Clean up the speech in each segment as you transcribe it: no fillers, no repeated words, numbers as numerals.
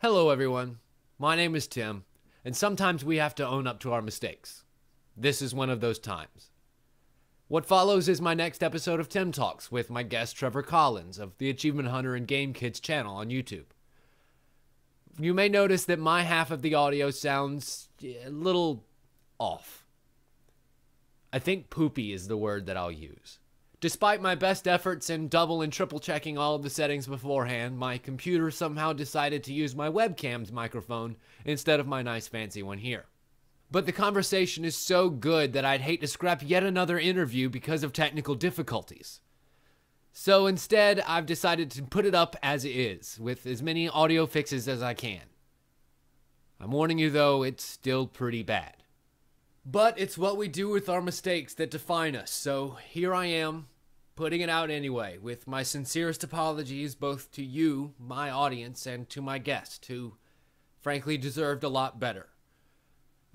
Hello everyone, my name is Tim, and sometimes we have to own up to our mistakes. This is one of those times. What follows is my next episode of Tim Talks with my guest Trevor Collins of the Achievement Hunter and Game Kids channel on YouTube. You may notice that my half of the audio sounds a little off. I think poopy is the word that I'll use. Despite my best efforts in double and triple checking all of the settings beforehand, my computer somehow decided to use my webcam's microphone instead of my nice fancy one here. But the conversation is so good that I'd hate to scrap yet another interview because of technical difficulties. So instead, I've decided to put it up as is, with as many audio fixes as I can. I'm warning you though, it's still pretty bad. But it's what we do with our mistakes that define us, so here I am, putting it out anyway, with my sincerest apologies both to you, my audience, and to my guest, who frankly deserved a lot better.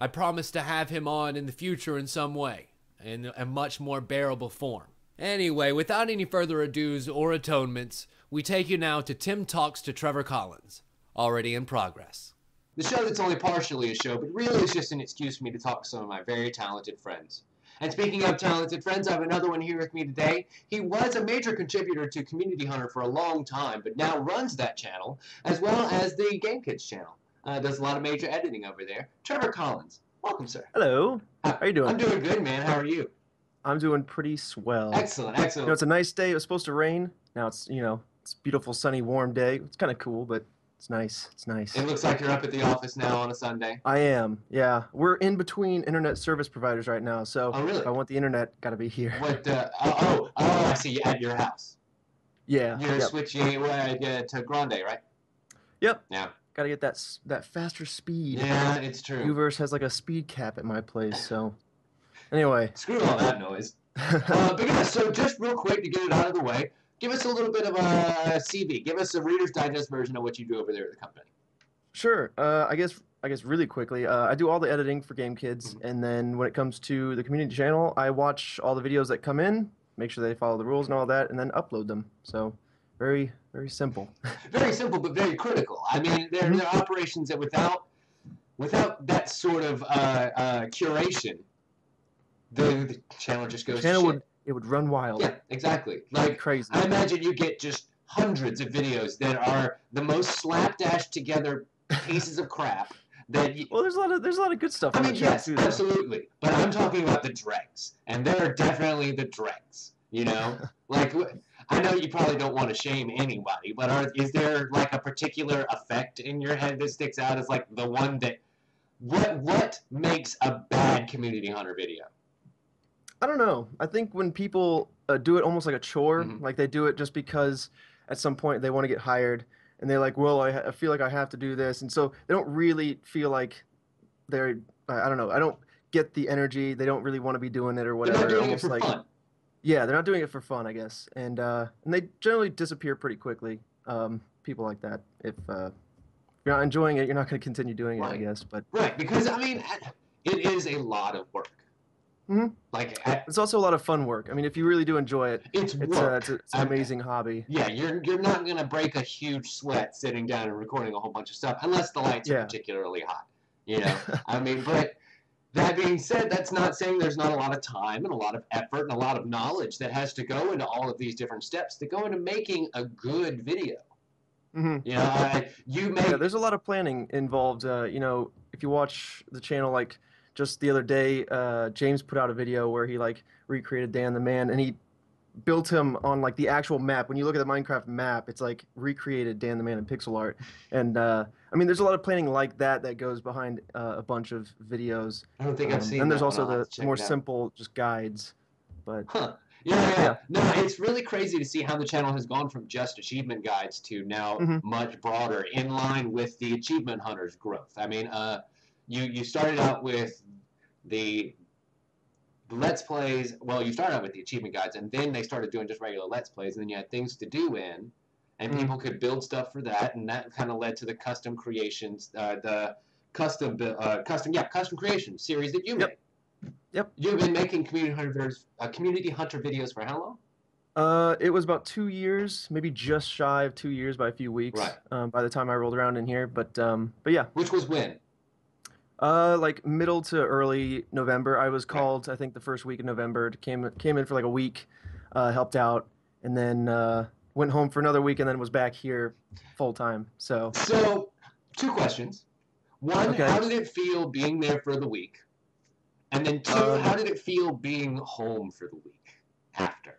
I promise to have him on in the future in some way, in a much more bearable form. Anyway, without any further ados or atonements, we take you now to Tim Talks to Trevor Collins, already in progress. The show that's only partially a show, but really is just an excuse for me to talk to some of my very talented friends. And speaking of talented friends, I have another one here with me today. He was a major contributor to Community Hunter for a long time, but now runs that channel, as well as the Game Kids channel. Does a lot of major editing over there. Trevor Collins. Welcome, sir. Hello. How are you doing? I'm doing good, man. How are you? I'm doing pretty swell. Excellent, excellent. You know, it's a nice day. It was supposed to rain. Now it's, it's a beautiful, sunny, warm day. It's kind of cool, but it's nice. It's nice. It looks like you're up at the office now on a Sunday. I am, yeah. We're in between internet service providers right now, so oh, really? if I want the internet, gotta be here. What, I see, at your house. Yeah. You're switching to Grande, right? Yep. Yeah. Gotta get that faster speed. Yeah, it's true. Uverse has like a speed cap at my place, so anyway. Screw all that noise. But yeah, so just real quick to get it out of the way, give us a little bit of a CV. Give us a Reader's Digest version of what you do over there at the company. Sure. I guess really quickly, I do all the editing for Game Kids, and then when it comes to the community channel, I watch all the videos that come in, make sure they follow the rules and all that, and then upload them. So very, very simple. Very simple, but very critical. I mean, there are operations that without that sort of curation, the channel just goes to shit. It would run wild. Yeah, exactly. Like crazy. I imagine you get just hundreds of videos that are the most slapdash together pieces of crap that well, there's a lot of good stuff I on mean, the channel yes, too, absolutely. But I'm talking about the dregs. And they're definitely the dregs, you know? Like, I know you probably don't want to shame anybody, but is there like a particular effect in your head that sticks out as like the one that what makes a bad Community Hunter video? I don't know. I think when people do it almost like a chore, Mm-hmm. like they do it just because at some point they want to get hired, and they're like, well, I feel like I have to do this, and so they don't really feel like they're, I don't know, I don't get the energy, they don't really want to be doing it or whatever. They're not doing almost it for like, fun. Yeah, they're not doing it for fun, I guess, and they generally disappear pretty quickly, people like that. If you're not enjoying it, you're not going to continue doing it, I guess. But right, because, I mean, it is a lot of work. Mm-hmm. Like it's also a lot of fun work. I mean, if you really do enjoy it, it's an amazing hobby. Yeah, you're not gonna break a huge sweat sitting down and recording a whole bunch of stuff unless the lights are particularly hot. You know, I mean, but that being said, that's not saying there's not a lot of time and a lot of effort and a lot of knowledge that has to go into all of these different steps that go into making a good video. Mm-hmm. You know, there's a lot of planning involved. You know, if you watch the channel, like. Just the other day, James put out a video where he like recreated Dan the Man, and he built him on like the actual map. When you look at the Minecraft map, it's like recreated Dan the Man in pixel art. And I mean, there's a lot of planning like that goes behind a bunch of videos. I don't think I've seen. And there's that also the more simple just guides. But yeah. No, it's really crazy to see how the channel has gone from just achievement guides to now much broader, in line with the Achievement Hunters growth. I mean, you started out with the Let's Plays. Well, you started out with the achievement guides, and then they started doing just regular Let's Plays, and then you had things to do in, and people could build stuff for that, and that kind of led to the custom creations, the custom creation series that you made. Yep. You've been making Community Hunter videos for how long? It was about 2 years, maybe just shy of 2 years by a few weeks. Right. By the time I rolled around in here, but yeah. Which was when? Like middle to early November. I was Right. called, I think, the first week of November. Came in for like a week, helped out, and then went home for another week, and then was back here full time. So So, two questions. One, okay. how did it feel being there for the week? And then two, Um, how did it feel being home for the week after?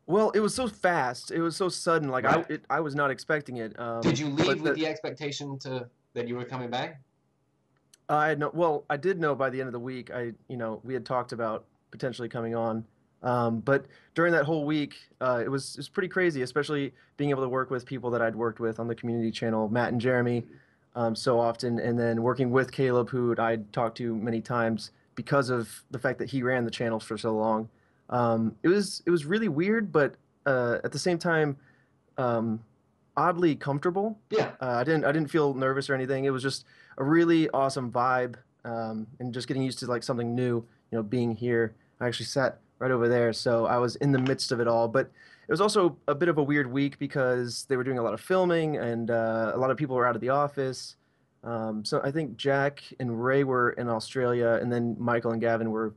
well, it was so fast. It was so sudden. Like Right. I was not expecting it. Did you leave But with the expectation that you were coming back? I had no. Well, I did know by the end of the week. We had talked about potentially coming on, but during that whole week, it was pretty crazy, especially being able to work with people that I'd worked with on the community channel, Matt and Jeremy, so often, and then working with Caleb, who I'd talked to many times because of the fact that he ran the channels for so long. It was really weird, but at the same time, um, oddly comfortable. Yeah. I didn't feel nervous or anything. It was just a really awesome vibe, and just getting used to like something new. Being here. I actually sat right over there, so I was in the midst of it all. But it was also a bit of a weird week because they were doing a lot of filming, and a lot of people were out of the office. So I think Jack and Ray were in Australia, and then Michael and Gavin were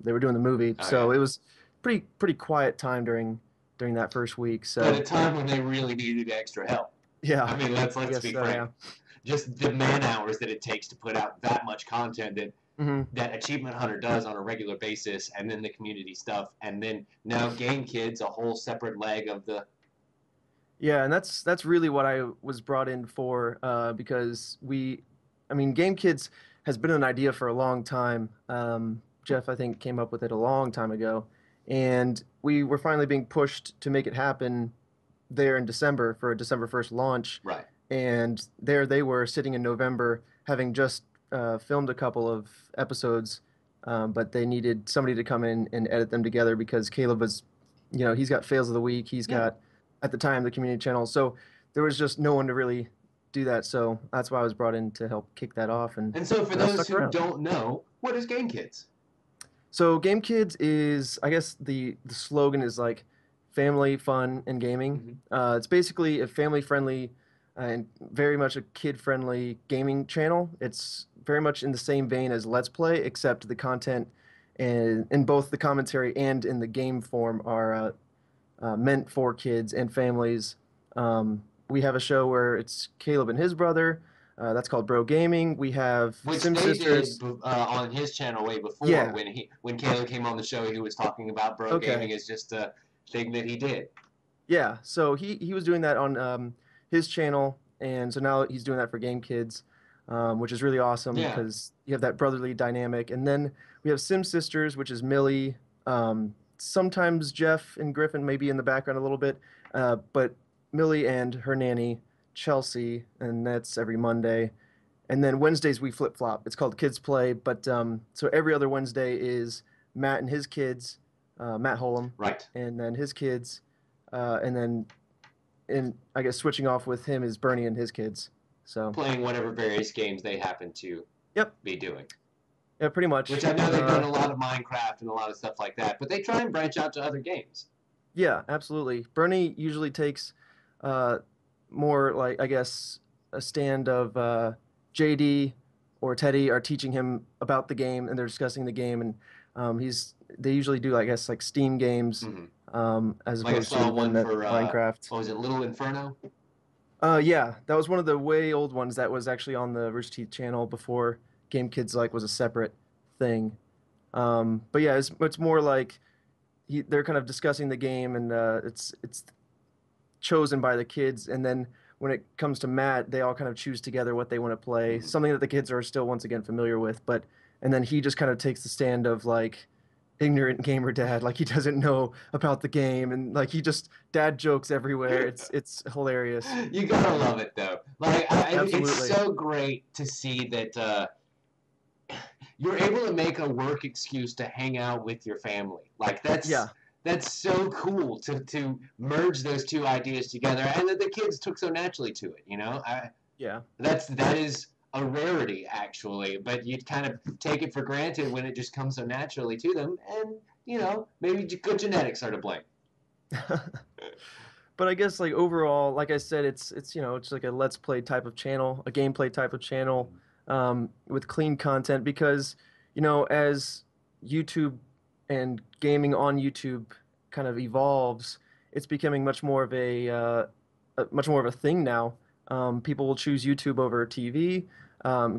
they were doing the movie. Oh, So yeah. it was pretty quiet time during that first week. But at So a time when they really needed extra help. yeah, I mean, let's I guess be so, frank. yeah. Just the man hours that it takes to put out that much content Hmm. that Achievement Hunter does on a regular basis, and then the community stuff, and then now Game Kids, a whole separate leg of the. Yeah, and that's really what I was brought in for, because I mean, Game Kids has been an idea for a long time. Jeff, I think, came up with it a long time ago, and we were finally being pushed to make it happen there in December for a December 1st launch. Right. And there they were sitting in November, having just filmed a couple of episodes, but they needed somebody to come in and edit them together because Caleb was, he's got fails of the week. He's Yeah. got, at the time, the community channel. So there was just no one to really do that. So that's why I was brought in to help kick that off. And so, for And I those stuck who around. don't know, what is Game Kids? So Game Kids is, I guess the slogan is like family, fun, and gaming. It's basically a family-friendly and very much a kid-friendly gaming channel. It's very much in the same vein as Let's Play, except the content and in both the commentary and in the game form are meant for kids and families. We have a show where it's Caleb and his brother. That's called Bro Gaming. We have Which Sim they Sisters. did on his channel way before. Yeah. When Caleb came on the show, he was talking about Bro Okay. Gaming as just a thing that he did. Yeah, so he was doing that on his channel, and so now he's doing that for Game Kids, which is really awesome Yeah. because you have that brotherly dynamic. And then we have Sim Sisters, which is Millie. Sometimes Jeff and Griffin may be in the background a little bit, but Millie and her nanny, Chelsea, and that's every Monday. And then Wednesdays we flip flop. It's called Kids Play, but so every other Wednesday is Matt and his kids, Matt Holm, Right. and then his kids, and then I guess switching off with him is Bernie and his kids. So Playing whatever various games they happen to Yep. be doing. yeah, pretty much. Which I know they've done a lot of Minecraft and a lot of stuff like that, but they try and branch out to other games. Yeah, absolutely. Bernie usually takes more like I guess a stand of JD or Teddy are teaching him about the game and they're discussing the game, and they usually do I guess like Steam games, as Like I opposed saw to one that for Minecraft. what was it, Little Inferno? Yeah, that was one of the way old ones that was actually on the Rooster Teeth channel before Game Kids like was a separate thing. But yeah, it's more like they're kind of discussing the game, and it's chosen by the kids, and then when it comes to Matt, they all kind of choose together what they want to play, something that the kids are still once again familiar with, and then he just kind of takes the stand of like ignorant gamer dad, like he doesn't know about the game, and like he just dad jokes everywhere. It's hilarious. You gotta love it though. Like it's Absolutely. so great to see that you're able to make a work excuse to hang out with your family. Like Yeah. that's so cool to merge those two ideas together, and that the kids took so naturally to it. Yeah. That is a rarity actually, but you kind of take it for granted when it just comes so naturally to them, and maybe good genetics are to blame. But I guess like overall, like I said, it's you know it's like a let's play type of channel, a gameplay type of channel, with clean content because you know as YouTube and gaming on YouTube kind of evolves, it's becoming much more of a thing now. People will choose YouTube over TV.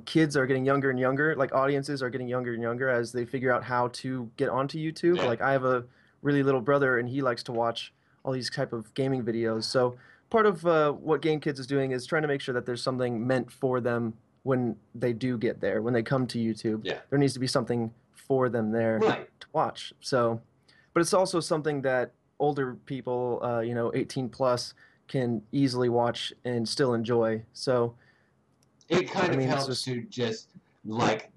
Kids are getting younger and younger. Like audiences are getting younger and younger as they figure out how to get onto YouTube. Yeah. Like I have a really little brother, and he likes to watch all these type of gaming videos. So part of what Game Kids is doing is trying to make sure that there's something meant for them when they do get there, when they come to YouTube. Yeah. There needs to be something for them there Right. to watch. So, but it's also something that older people, 18 plus, can easily watch and still enjoy. So, It kind I of mean, it's helps just to just like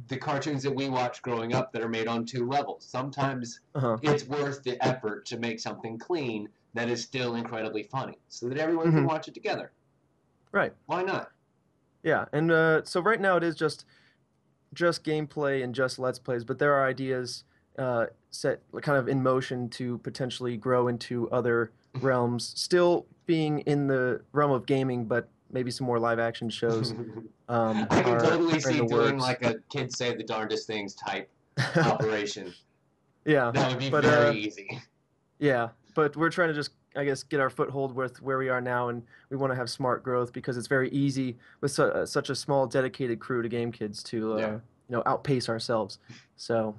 the cartoons that we watched growing up that are made on two levels. Sometimes uh-huh. it's worth the effort to make something clean that is still incredibly funny, so that everyone can Mhm. watch it together. Right. Why not? Yeah, and so right now it is just gameplay and just let's plays, but there are ideas set kind of in motion to potentially grow into other realms, still being in the realm of gaming, but maybe some more live action shows I can totally are in see the doing works. like a kids say the darndest things type operation. Yeah, That would be but very easy. yeah, but we're trying to just, I guess, get our foothold with where we are now, and we want to have smart growth because it's very easy with such a small, dedicated crew to Game Kids to, Yeah. outpace ourselves. So,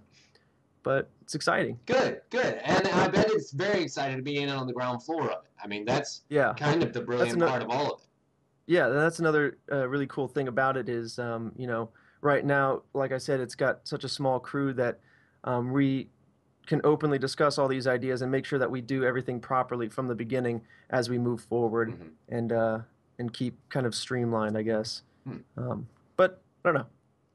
but it's exciting. Good, good. And I bet it's very exciting to be in on the ground floor of it. I mean, that's Yeah, kind of the brilliant part of all of it. yeah, that's another really cool thing about it is, right now, like I said, it's got such a small crew that we can openly discuss all these ideas and make sure that we do everything properly from the beginning as we move forward Mhm. and keep kind of streamlined, I guess. Hmm. But I don't know.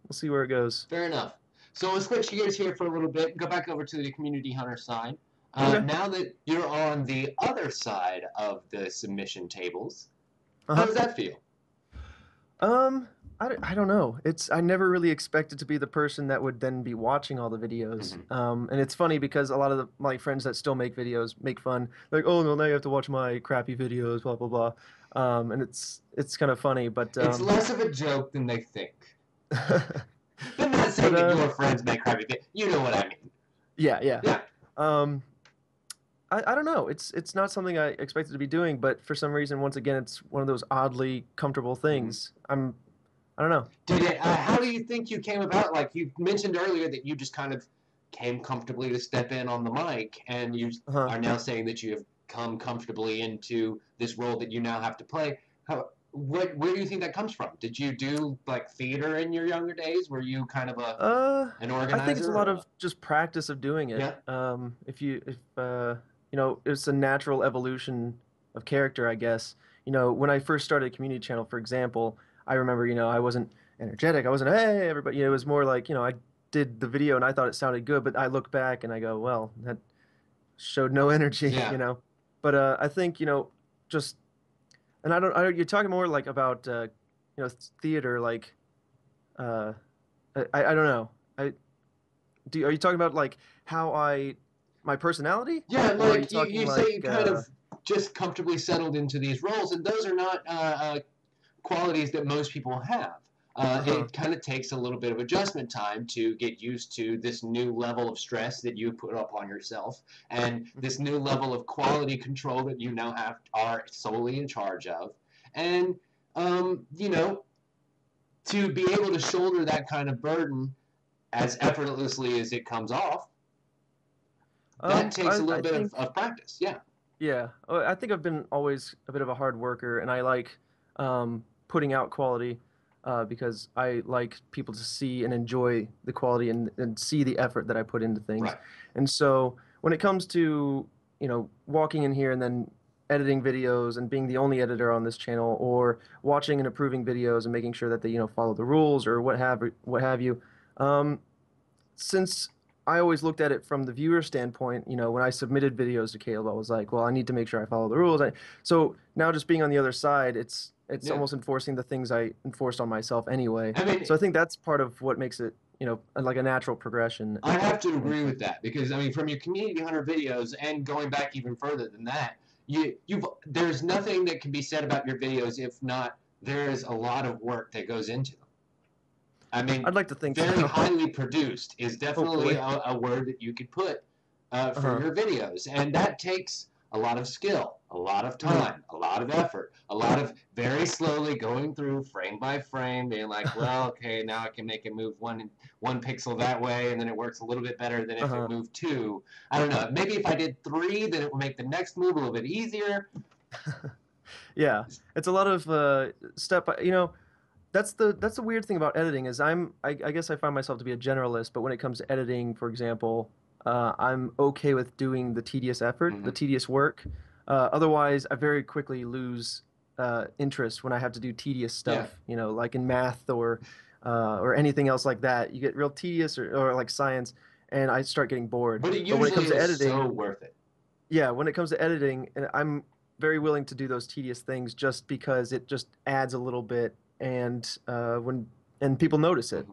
We'll see where it goes. Fair enough. So we'll switch gears here for a little bit, go back over to the community hunter side. Okay. Now that you're on the other side of the submission tables, how Uh-huh. does that feel? I don't know. I never really expected to be the person that would then be watching all the videos. And it's funny because a lot of my friends that still make videos make fun. Like, oh no, now you have to watch my crappy videos, blah blah blah. And it's kind of funny, but It's less of a joke than they think. but I'm not saying that your friends make crappy videos. You know what I mean. yeah. Yeah. I don't know. It's not something I expected to be doing, but for some reason, once again, it's one of those oddly comfortable things. I don't know. Did it? How do you think you came about? Like you mentioned earlier that you just kind of came comfortably to step in on the mic, and you are now saying that you have come comfortably into this role that you now have to play. Where do you think that comes from? Did you do like theater in your younger days? Were you kind of an organizer? I think it's a lot of just practice of doing it. Yeah. It's a natural evolution of character, I guess. When I first started a community channel, for example, I remember, I wasn't energetic. I wasn't, hey, everybody. It was more like, I did the video and I thought it sounded good, but I look back and I go, well, that showed no energy, Yeah. But I think, just, and you're talking more like about, theater, like, I don't know. Are you talking about like my personality? Yeah, Or are like you say you kind of just comfortably settled into these roles, and those are not qualities that most people have. It kind of takes a little bit of adjustment time to get used to this new level of stress that you put up on yourself, and this new level of quality control that you now are solely in charge of, and to be able to shoulder that kind of burden as effortlessly as it comes off. That takes a little bit of practice, yeah. Yeah, I think I've been always a bit of a hard worker, and I like putting out quality because I like people to see and enjoy the quality and see the effort that I put into things. Right. And so when it comes to, walking in here and then editing videos and being the only editor on this channel, or watching and approving videos and making sure that they, follow the rules or what have you, since I always looked at it from the viewer standpoint. When I submitted videos to Caleb, I was like, well, I need to make sure I follow the rules. So now just being on the other side, it's Yeah. almost enforcing the things I enforced on myself anyway. I mean, So I think that's part of what makes it you know, like a natural progression. I have to agree with that because I mean, from your community hunter videos and going back even further than that, there's nothing that can be said about your videos if not there's a lot of work that goes into them. I mean, I'd like to think very so. highly produced is definitely a word that you could put for your videos, and that takes a lot of skill, a lot of time, a lot of effort, a lot of very slowly going through frame by frame, being like, well, okay, now I can make it move one pixel that way, and then it works a little bit better than if it moved 2. I don't know. Maybe if I did 3, then it would make the next move a little bit easier. Yeah, it's a lot of step. You know, that's the weird thing about editing is I guess I find myself to be a generalist, but when it comes to editing, for example, I'm okay with doing the tedious effort, the tedious work. Otherwise, I very quickly lose interest when I have to do tedious stuff. You know, like in math or anything else like that. You get real tedious or like science, and I start getting bored. But when it comes to editing, so worth it. Yeah, when it comes to editing, I'm very willing to do those tedious things just because it just adds a little bit, and people notice it.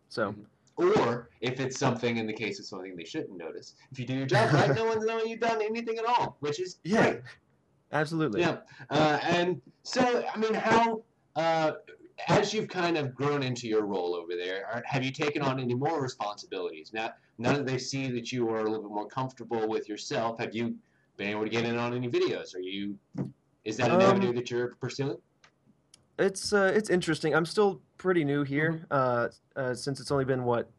So. Or if it's something, in the case of something they shouldn't notice, if you do your job right, no one's knowing you've done anything at all, which is great. Absolutely. Yeah, and so I mean, how as you've kind of grown into your role over there, have you taken on any more responsibilities? Now that they see that you are a little bit more comfortable with yourself, have you been able to get in on any videos? Is that an avenue that you're pursuing? It's interesting. I'm still pretty new here, since it's only been what,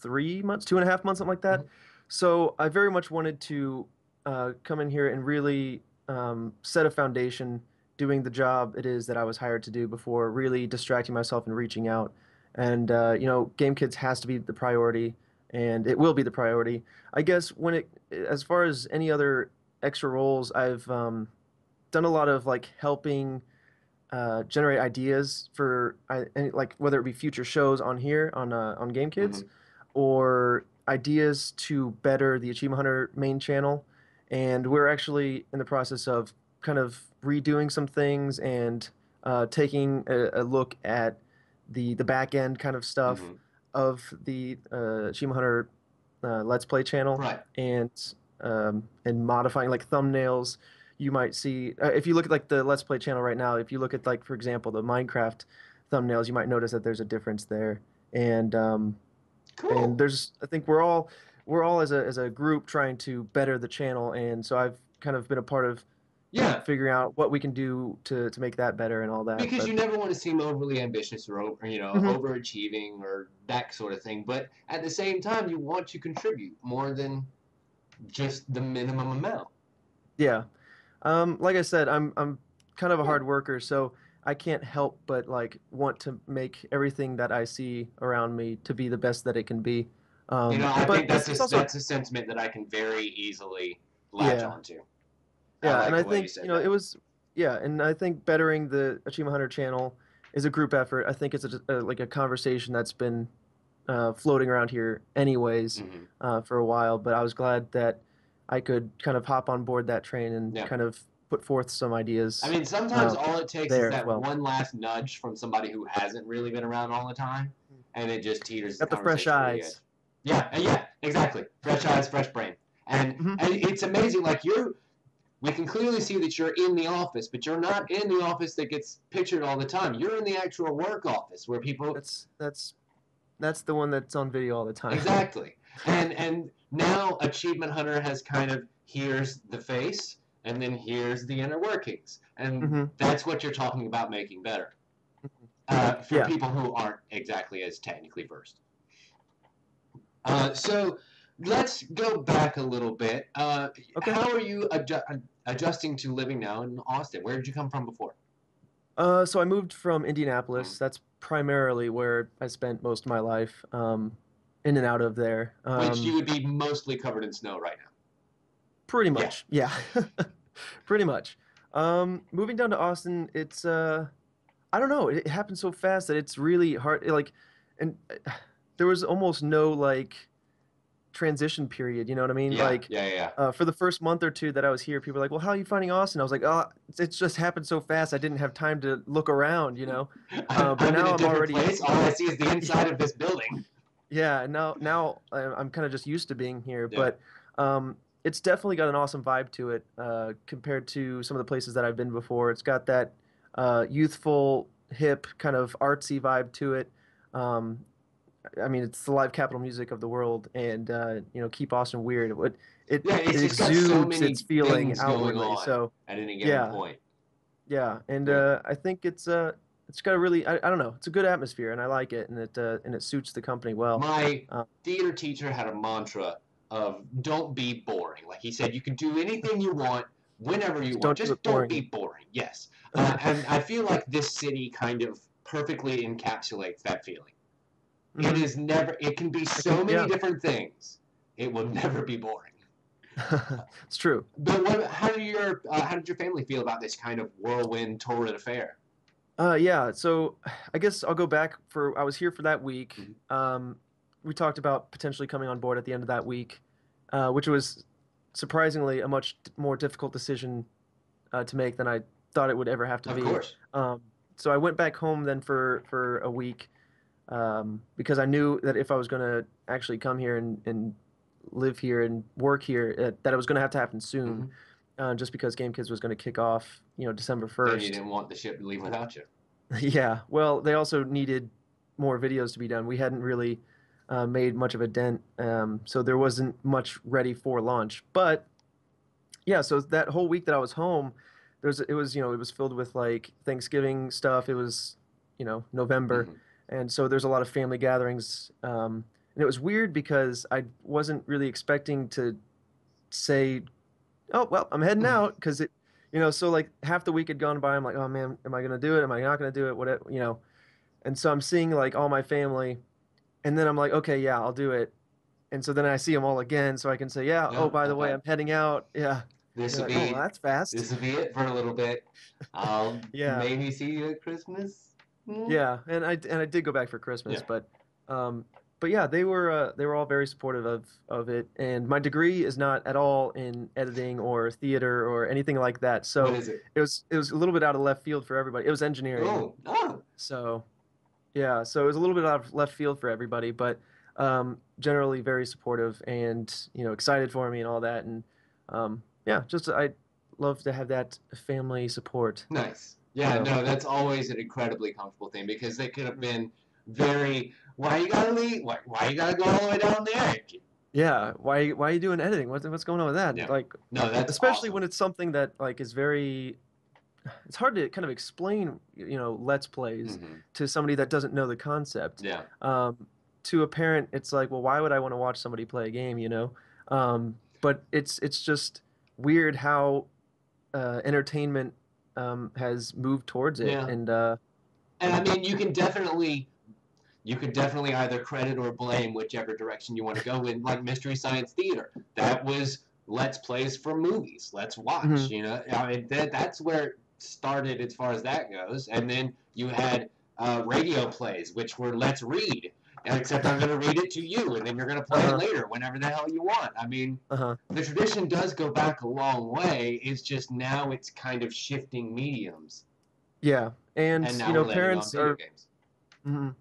3 months, 2.5 months, something like that. So I very much wanted to come in here and really set a foundation, doing the job it is that I was hired to do before really distracting myself and reaching out. And you know, Game Kids has to be the priority, and it will be the priority. I guess as far as any other extra roles, I've done a lot of like helping. Generate ideas for like whether it be future shows on here on Game Kids, or ideas to better the Achievement Hunter main channel, and we're actually in the process of kind of redoing some things and taking a look at the back end kind of stuff of the Achievement Hunter Let's Play channel, and modifying like thumbnails. You might see if you look at like the Let's Play channel right now, if you look at like, for example, the Minecraft thumbnails, you might notice that there's a difference there. And cool. And I think we're all as a group trying to better the channel, and so I've kind of been a part of figuring out what we can do to make that better and all that. Because you never want to seem overly ambitious or overachieving or that sort of thing, but at the same time you want to contribute more than just the minimum amount. Yeah. Like I said, I'm kind of a hard worker, so I can't help but like want to make everything that I see around me to be the best that it can be. I think that's a sentiment that I can very easily latch onto. Yeah, and I think it was and I think bettering the Achievement Hunter channel is a group effort. I think it's like a conversation that's been floating around here anyways for a while, but I was glad that I could kind of hop on board that train and kind of put forth some ideas. I mean, sometimes all it takes is that one last nudge from somebody who hasn't really been around all the time, and it just teeters the fresh eyes. Yeah, exactly. Fresh eyes, fresh brain. And it's amazing, like we can clearly see that you're in the office, but you're not in the office that gets pictured all the time. You're in the actual work office where people... That's the one that's on video all the time. Exactly. And now Achievement Hunter has kind of, here's the face, and then here's the inner workings. And that's what you're talking about making better. For people who aren't exactly as technically versed. So let's go back a little bit. Okay. How are you adjusting to living now in Austin? Where did you come from before? So I moved from Indianapolis. That's primarily where I spent most of my life, in and out of there. Which you would be mostly covered in snow right now. Pretty much, yeah. Pretty much. Moving down to Austin, it's I don't know. It happened so fast that it's really hard. And there was almost no like transition period. You know what I mean? For the first month or two that I was here, people were like, "Well, how are you finding Austin?" I was like, "Oh, it's just happened so fast. I didn't have time to look around." You know. But now I'm already. Place. All I see is the inside of this building. Yeah, now I'm kind of just used to being here, Yeah. but it's definitely got an awesome vibe to it compared to some of the places that I've been before. It's got that youthful, hip, kind of artsy vibe to it. Um, I mean, it's the live capital music of the world, and keep Austin weird. Yeah, It it's just got so exudes its many feeling things going outwardly. on So at any given yeah, point. yeah, and Yeah. I think it's got a really I don't know, it's a good atmosphere, and I like it, and it suits the company well. My Uh, theater teacher had a mantra of don't be boring. Like he said, you can do anything you want, whenever you just want. don't do Just it don't be boringly. boring. Yes. And I feel like this city kind of perfectly encapsulates that feeling. It Hmm. is never, it can be I can, so many yeah, different things. It will never be boring. it's true. But how did your family feel about this kind of whirlwind torrid affair? Yeah, so I guess I'll go back for I was here for that week. Mhm. We talked about potentially coming on board at the end of that week, which was surprisingly a much more difficult decision to make than I thought it would ever have to Of be. course. Um, so I went back home then for a week because I knew that if I was going to actually come here and live here and work here, that it was going to have to happen soon, Hmm. just because Game Kids was going to kick off, December And you 1st. didn't want the ship to leave without you. Yeah, well, they also needed more videos to be done. We hadn't really made much of a dent, so there wasn't much ready for launch. But yeah, so that whole week that I was home, it was filled with like Thanksgiving stuff. It was, November, Hmm. and so there's a lot of family gatherings. And it was weird because I wasn't really expecting to say, "Oh, well, I'm heading out," because so like half the week had gone by. I'm like, "Oh man, am I gonna do it? Am I not gonna do it? What?" And so I'm seeing like all my family, and then I'm like, "Okay, yeah, I'll do it." And so then I see them all again, so I can say, "Yeah, oh, Yeah, by the way, okay. I'm heading out." Yeah. This You're will like, "Oh, well, be that's fast." this will be it for a little bit. I'll Yeah. maybe see you at Christmas. Hmm? Yeah, and I did go back for Christmas, Yeah. um but yeah, they were all very supportive of it, and my degree is not at all in editing or theater or anything like that. What So is it? it was a little bit out of left field for everybody. It was engineering. Oh. So yeah, so it was a little bit out of left field for everybody, but generally very supportive and excited for me and all that, and yeah, just I love to have that family support. Nice. Yeah, So no, that's always an incredibly comfortable thing because they could have been very. Why you gotta leave? Why you gotta go all the way down there? yeah, why are you doing editing? What's going on with that? Yeah. Like, No, that's especially awesome. when it's something that like is very, it's hard to kind of explain, Let's Plays Hmm. to somebody that doesn't know the concept. Yeah. To a parent, it's like, well, why would I want to watch somebody play a game? But it's just weird how entertainment has moved towards it, Yeah. and And I mean, you could definitely either credit or blame whichever direction you want to go in, like Mystery Science Theater. That was Let's Plays for movies. Let's watch. mhm, I mean, that's where it started as far as that goes. And then you had radio plays, which were Let's Read. Except I'm going to read it to you, and then you're going to play it uh-huh, later, whenever the hell you want. I mean, uh-huh, the tradition does go back a long way. It's just now it's kind of shifting mediums, yeah, and and now we're landing on parents video are. games. Mhm.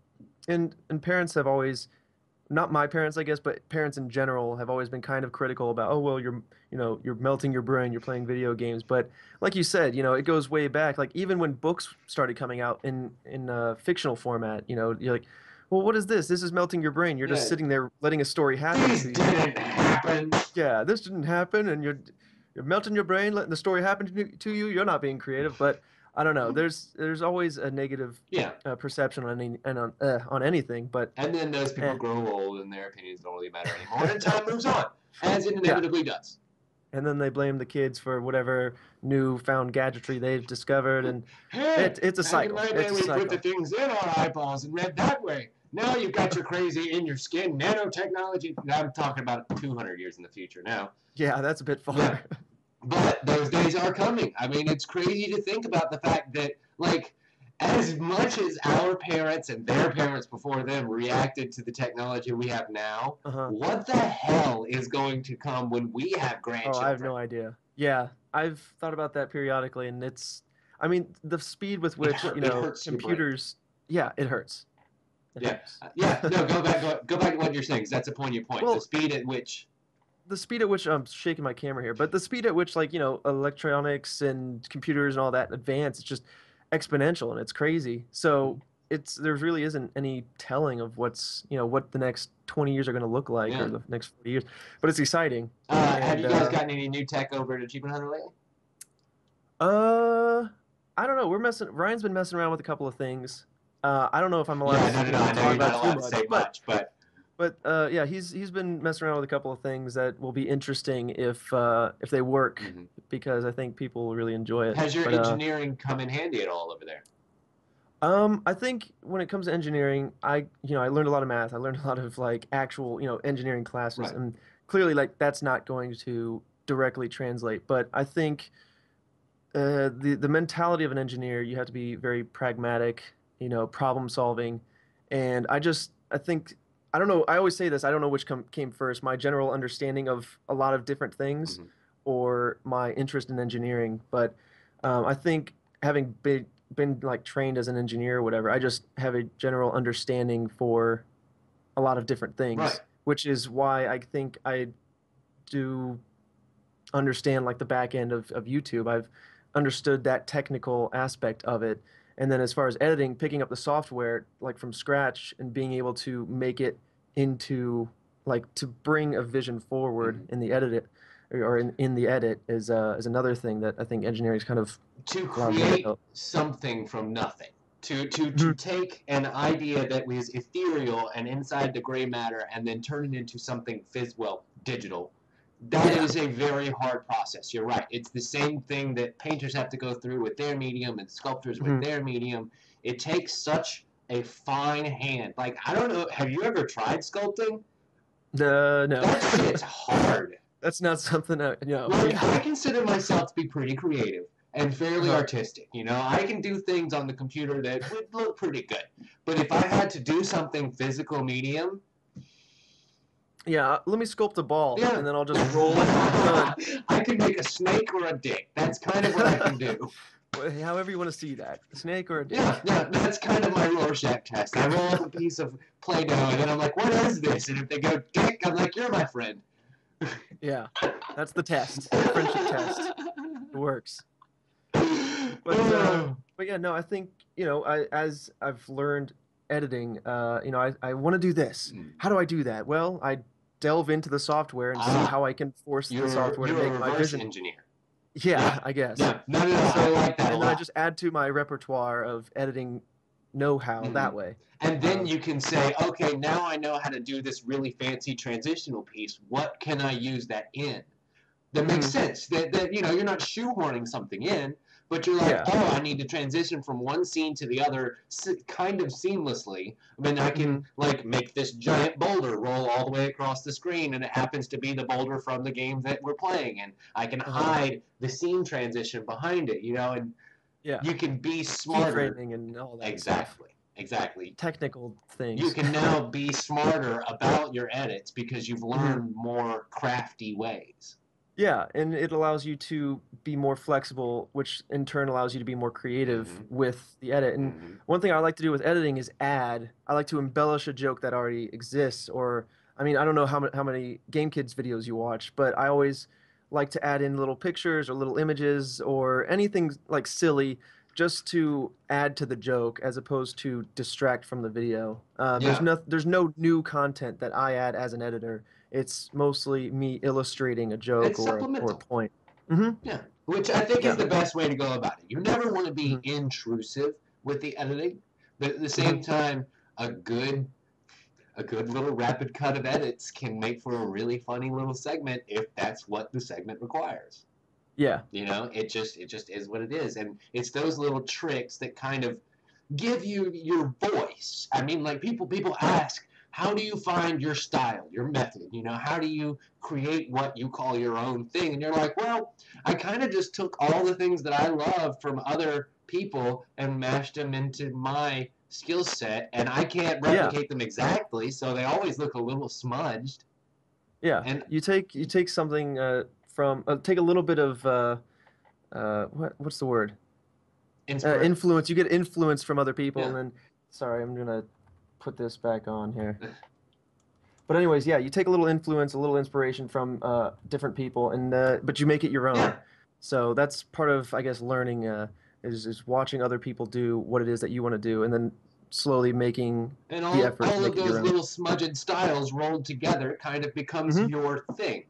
And parents have always, not my parents, I guess, but parents in general have always been kind of critical about, oh well, you're melting your brain, you're playing video games. But like you said, it goes way back. Like even when books started coming out in fictional format, you're like, well, what is this? This is melting your brain. You're just Yeah, sitting there letting a story happen these to you. didn't happen. Yeah, this didn't happen, and you're melting your brain, letting the story happen to you. You're not being creative, but I don't know. There's always a negative Yeah, perception on any and on anything, but and then those people eh, grow old, and their opinions don't really matter anymore, and time moves on, as it yeah. inevitably does. And then they blame the kids for whatever newfound gadgetry they've discovered, and Hey, it's a back in cycle. my day, It's a we put the cycle. things in our eyeballs and read that way. Now you've got your crazy in your skin nanotechnology. I'm talking about 200 years in the future now. Yeah, that's a bit Yeah. far. But those days are coming. I mean, it's crazy to think about the fact that, like, as much as our parents and their parents before them reacted to the technology we have now, Uh-huh. what the hell is going to come when we have Oh, I have grandchildren? no idea. Yeah, I've thought about that periodically, and I mean, the speed with which, It hurts your brain. computers, yeah, it hurts. Yeah, yeah. No, go back to what you're saying. 'Cause that's a poignant point. Well, the speed at which I'm shaking my camera here, but the speed at which, like, electronics and computers and all that advance, it's just exponential and it's crazy. So there really isn't any telling of what the next 20 years are going to look like, Yeah. or the next 40 years. But it's exciting. Have you guys gotten any new tech over at Achievement Hunter lately? I don't know. Ryan's been messing around with a couple of things. I don't know if I'm allowed Yeah, to no. I know talk you're about not too allowed to say much, but yeah, he's been messing around with a couple of things that will be interesting if they work, because I think people will really enjoy it. has your engineering come in handy at all over there? I think when it comes to engineering, I learned a lot of math. I learned a lot of like actual, engineering classes, Right. and clearly like that's not going to directly translate. But I think the mentality of an engineer, you have to be very pragmatic, problem solving, and I think I don't know. I always say this. I don't know which came first, my general understanding of a lot of different things, or my interest in engineering. But I think having been like trained as an engineer or whatever, I just have a general understanding for a lot of different things, Right. which is why I think I do understand like the back end of YouTube. I've understood that technical aspect of it. And then as far as editing, picking up the software like from scratch and being able to make it into like to bring a vision forward in the edit or in the edit is another thing that I think engineering is kind of to create something from nothing. To take an idea that was ethereal and inside the gray matter and then turn it into something digital. That is a very hard process. You're right. It's the same thing that painters have to go through with their medium and sculptors with their medium. It takes such a fine hand. Like, I don't know, have you ever tried sculpting? No. That shit's hard. That's not something that, I consider myself to be pretty creative and fairly artistic. I can do things on the computer that would look pretty good. But if I had to do something physical medium, yeah, let me sculpt a ball, and then I'll just roll it. I can make a snake or a dick. That's kind of what I can do. However you want to see that, a snake or a dick. Yeah, that's kind of my Rorschach test. I roll up a piece of Play-Doh, and then I'm like, what is this? And if they go dick, I'm like, you're my friend. Yeah, that's the test. The friendship test. It works. But yeah, no, I think, as I've learned editing, I want to do this. How do I do that? Well, I delve into the software and see how I can force the software to make my vision. Engineer. Yeah, I guess. No, I like that. And then I just add to my repertoire of editing know-how that way. And then you can say, okay, now I know how to do this really fancy transitional piece. What can I use that in? That makes sense. That you're not shoehorning something in, but you're like, I need to transition from one scene to the other kind of seamlessly. I mean, I can like make this giant boulder roll all the way across the screen, and it happens to be the boulder from the game that we're playing, and I can hide the scene transition behind it, and you can be smarter. Keyframing and all that. Exactly. Technical things. You can now be smarter about your edits because you've learned more crafty ways. Yeah, and it allows you to be more flexible, which in turn allows you to be more creative with the edit. And one thing I like to do with editing is I like to embellish a joke that already exists. Or, I mean, I don't know how many Game Kids videos you watch, but I always like to add in little pictures or little images or anything like silly just to add to the joke as opposed to distract from the video. There's no new content that I add as an editor. It's mostly me illustrating a joke or a point. Yeah, which I think is the best way to go about it. You never want to be intrusive with the editing, but at the same time, a good little rapid cut of edits can make for a really funny little segment if that's what the segment requires. Yeah. It just is what it is, and it's those little tricks that kind of give you your voice. I mean, like people ask, how do you find your style, your method? How do you create what you call your own thing? And you're like, well, I kind of just took all the things that I love from other people and mashed them into my skill set, and I can't replicate them exactly, so they always look a little smudged. Yeah, and you take something from take a little bit of what's the word? Influence. You get influence from other people, and then sorry, I'm gonna put this back on here. But anyways, yeah, you take a little influence, a little inspiration from different people, and but you make it your own. Yeah. So that's part of, I guess, learning is watching other people do what it is that you want to do, and then slowly making And the effort to all make of it your those own. little smudged styles rolled together kind of becomes Mhm. your thing.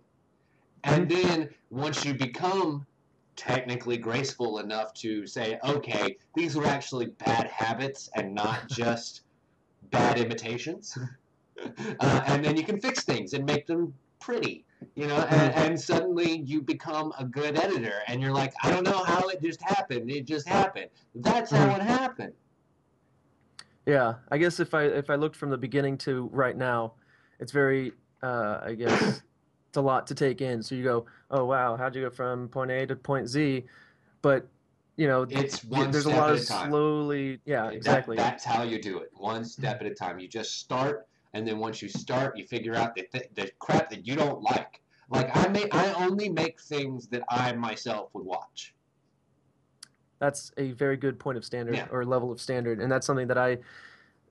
And then once you become technically graceful enough to say, okay, these were actually bad habits and not just bad imitations, and then you can fix things and make them pretty, you know, and suddenly you become a good editor, and you're like, I don't know how it just happened. It just happened. That's how it happened. Yeah, I guess if I looked from the beginning to right now, it's very I guess it's a lot to take in. So you go, oh wow, how'd you go from point A to point Z? But you know, It's one there's a step lot at of a time. slowly, yeah, exactly. That's how you do it, one step at a time. You just start, and then once you start, you figure out the crap that you don't like. Like I only make things that I myself would watch. That's a very good point of standard Yeah. or level of standard, and that's something that I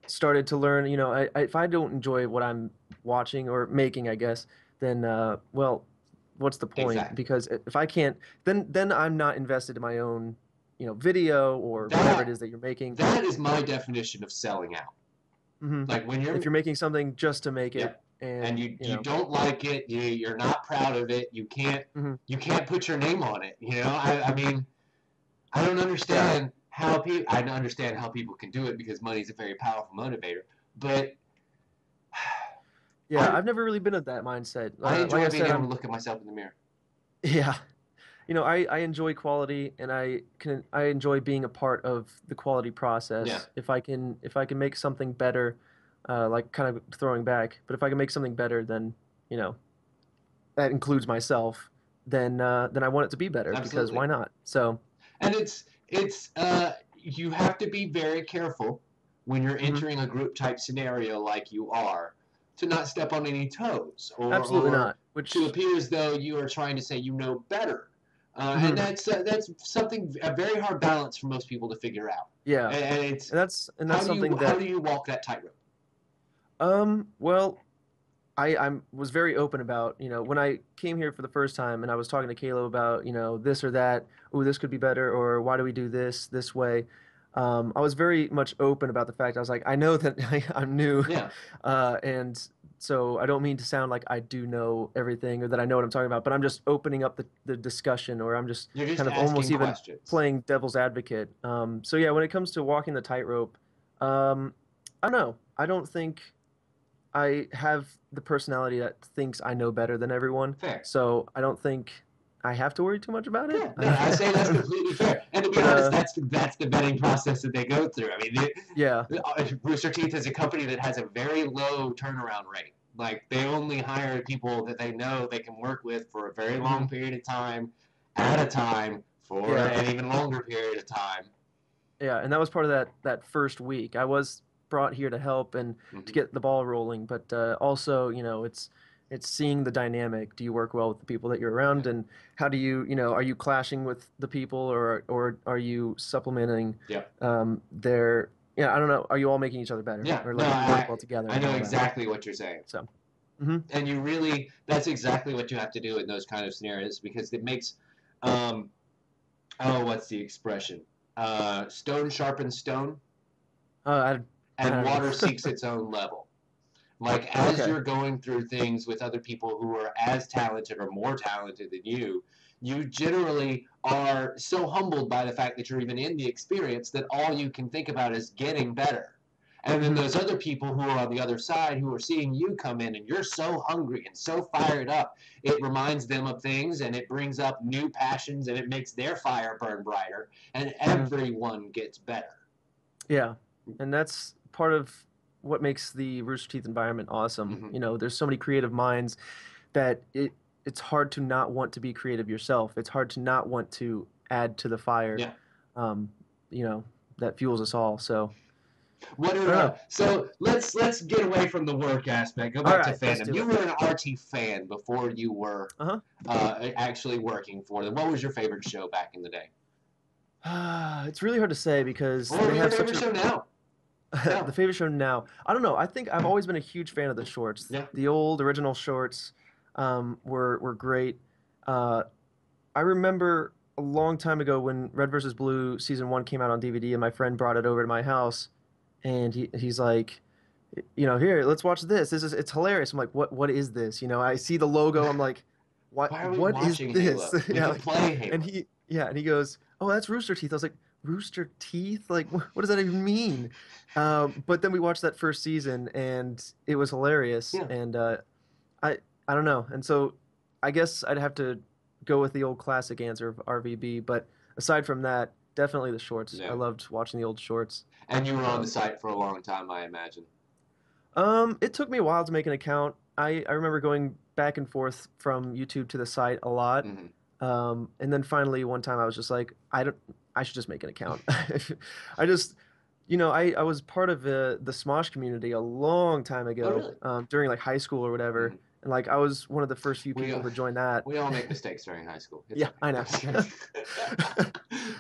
started to learn. You know, if I don't enjoy what I'm watching or making, I guess, then well, what's the point? Exactly. Because if I can't, then I'm not invested in my own, video or whatever it is that you're making. That is my definition of selling out. Like when If you're making something just to make it, and you know, don't like it, you're not proud of it, you can't put your name on it. You know, I mean, I don't understand how people. I understand how people can do it because money is a very powerful motivator. But I've never really been at that mindset. I enjoy like I being said, able to look at myself in the mirror. Yeah, I enjoy quality, and I enjoy being a part of the quality process. Yeah. If I can make something better, like kind of throwing back, but if I can make something better, then that includes myself. Then I want it to be better because Absolutely. why not? So. And it's you have to be very careful when you're entering a group type scenario like you are to not step on any toes Absolutely or not. Which to appear as though you are trying to say you know better. And that's something a very hard balance for most people to figure out. Yeah, and that's something how do you walk that tightrope? Well, I was very open about, when I came here for the first time and I was talking to Caleb about, this or that, oh, this could be better, or why do we do this way? I was very much open about the fact I was like, I know that I'm new, and so I don't mean to sound like I do know everything or that I know what I'm talking about, but I'm just opening up the discussion, or I'm just You're just kind of almost even questions. playing devil's advocate. So yeah, when it comes to walking the tightrope, I don't know. I don't think I have the personality that thinks I know better than everyone. Fair. So I don't think I have to worry too much about it. Yeah, no, I say that's completely fair. And to be honest, that's the vetting process that they go through. I mean, Rooster Teeth is a company that has a very low turnaround rate. Like, they only hire people that they know they can work with for a very long period of time, at a time, for an even longer period of time. Yeah, and that was part of that first week. I was brought here to help and to get the ball rolling, but also, it's seeing the dynamic. Do you work well with the people that you're around, and how do you, are you clashing with the people, or are you supplementing their, I don't know, are you all making each other better? Yeah, or like you work well together? I know exactly what you're saying. So, and you really, that's exactly what you have to do in those kind of scenarios, because it makes, what's the expression? Stone sharpens stone. And water seeks its own level. Like, as you're going through things with other people who are as talented or more talented than you, you generally are so humbled by the fact that you're even in the experience that all you can think about is getting better. And then those other people who are on the other side who are seeing you come in and you're so hungry and so fired up, it reminds them of things, and it brings up new passions, and it makes their fire burn brighter, and everyone gets better. Yeah, and that's part of what makes the Rooster Teeth environment awesome. There's so many creative minds that it's hard to not want to be creative yourself. It's hard to not want to add to the fire. That fuels us all. So so let's get away from the work aspect. Go back to fandom. You were an RT fan before you were actually working for them. What was your favorite show back in the day? It's really hard to say because Or your favorite show now? No. The favorite show now. I don't know. I think I've always been a huge fan of the shorts. Yeah. The old original shorts were great. Uh, I remember a long time ago when Red versus Blue season 1 came out on DVD, and my friend brought it over to my house, and he's like, here, let's watch this. It's hilarious. I'm like, what is this? I see the logo. I'm like, Why are we what is watching this? Halo? We Yeah, can play Halo. and he goes, oh, that's Rooster Teeth. I was like, Rooster Teeth? Like, what does that even mean? But then we watched that first season, and it was hilarious. Yeah. And I don't know. And so I guess I'd have to go with the old classic answer of RVB. But aside from that, definitely the shorts. Yeah. I loved watching the old shorts. And you were on the site for a long time, I imagine. It took me a while to make an account. I remember going back and forth from YouTube to the site a lot. Mm-hmm. And then finally one time I was just like, I should just make an account. I just, I was part of the Smosh community a long time ago, Oh, really? during like high school or whatever. Mhm. And like I was one of the first few people to join that. We all make mistakes during high school. It's Yeah, I know.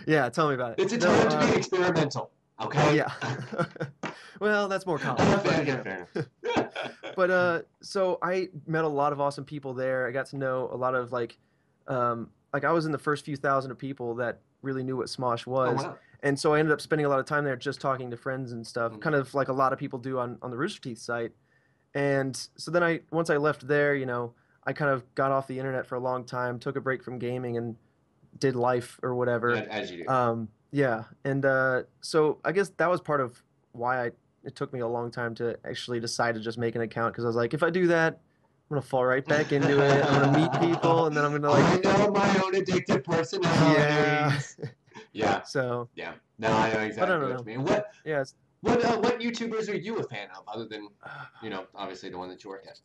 Yeah, tell me about it. It's a time to be experimental, okay? Yeah. Well, that's more common. Fair enough. But so I met a lot of awesome people there. I got to know a lot of like I was in the first few thousand of people that really knew what Smosh was. Oh, wow. And so I ended up spending a lot of time there just talking to friends and stuff, Mhm. kind of like a lot of people do on the Rooster Teeth site. And so then once I left there, I kind of got off the internet for a long time, took a break from gaming and did life or whatever. As you do. Yeah. And so I guess that was part of why it took me a long time to actually decide to just make an account, because I was like, if I do that, I'm gonna fall right back into it. I'm gonna meet people, and then I'm gonna like. I know my own addictive personality. Yeah. Yeah. So. Yeah. No, I know exactly what you mean. Yeah. What YouTubers are you a fan of, other than, obviously the one that you work at?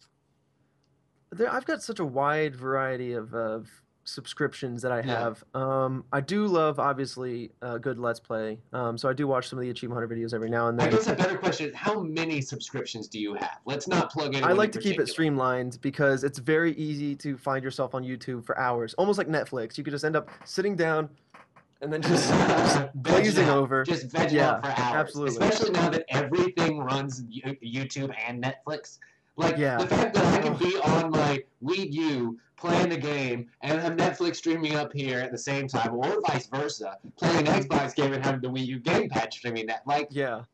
I've got such a wide variety of subscriptions that I have. I do love, obviously, good Let's Play. So I do watch some of the Achievement Hunter videos every now and then. I guess a better question is, how many subscriptions do you have? Let's not plug in. I like to keep it streamlined because it's very easy to find yourself on YouTube for hours, almost like Netflix. You could just end up sitting down and then just glazing over. Just vegging out for hours. Absolutely. Especially now that everything runs YouTube and Netflix. Like, Yeah. the fact that I can be on my Wii U playing the game and have Netflix streaming up here at the same time, or vice versa, playing an Xbox game and having the Wii U gamepad streaming that. Like, yeah.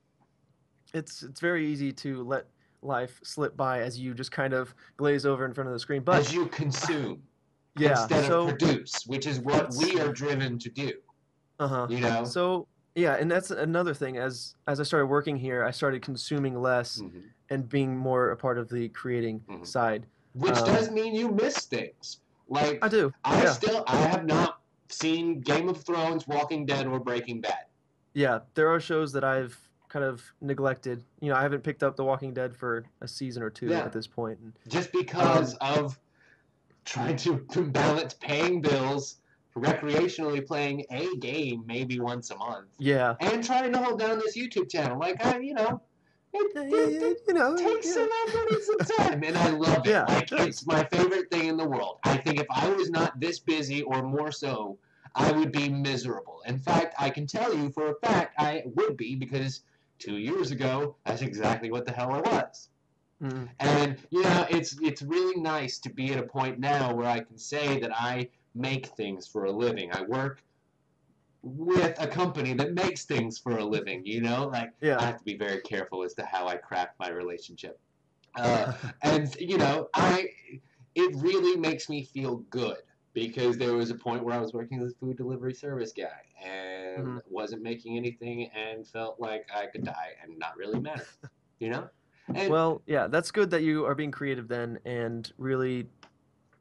It's very easy to let life slip by as you just kind of glaze over in front of the screen. But as you consume instead of produce, which is what we are driven to do. So yeah, and that's another thing. As I started working here, I started consuming less and being more a part of the creating side. Which does mean you miss things. Like, I do. I have not seen Game of Thrones, Walking Dead, or Breaking Bad. Yeah, there are shows that I've kind of neglected. I haven't picked up The Walking Dead for a season or two at this point. Just because of trying to balance paying bills, recreationally playing a game maybe once a month. Yeah. And trying to hold down this YouTube channel. Like, it takes some time, and I love it. Yeah, like, it's my favorite thing in the world. I think if I was not this busy, or more so, I would be miserable. In fact, I can tell you for a fact I would be, because 2 years ago, that's exactly what the hell I was. And, it's really nice to be at a point now where I can say that I make things for a living. I work with a company that makes things for a living, I have to be very careful as to how I craft my relationship. And, it really makes me feel good, because there was a point where I was working as a food delivery service guy and wasn't making anything and felt like I could die and not really matter, And, well, yeah, that's good that you are being creative then, and really,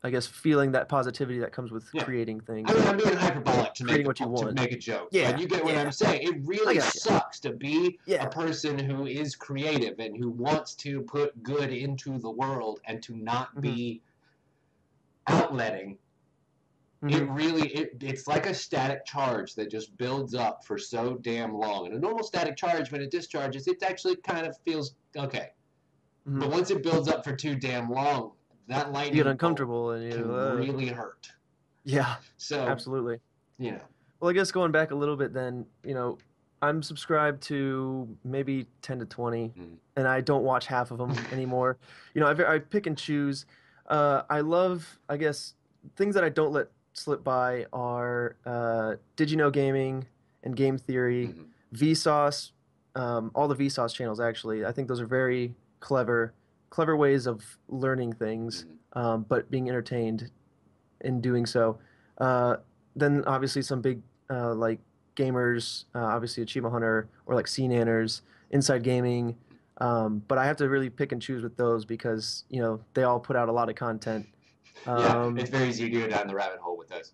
I guess, feeling that positivity that comes with creating things. I mean, I'm being hyperbolic to make a joke. Yeah, but you get what I'm saying. It really sucks to be a person who is creative and who wants to put good into the world and to not be outletting. It really, it's like a static charge that just builds up for so damn long. And a normal static charge, when it discharges, it actually kind of feels okay. But once it builds up for too damn long, that lightning you get uncomfortable and can really hurt. Yeah. So absolutely. Well, I guess going back a little bit then, I'm subscribed to maybe 10 to 20, and I don't watch half of them anymore. You know, I pick and choose. I love, I guess, things that I don't let slip by are Did You Know Gaming and Game Theory, Vsauce, all the Vsauce channels actually. I think those are very clever ways of learning things, but being entertained in doing so. Then obviously some big like gamers, obviously Achievement Hunter or like CNanners, Inside Gaming. But I have to really pick and choose with those because, you know, they all put out a lot of content. Yeah, it's very easy to go down the rabbit hole with those.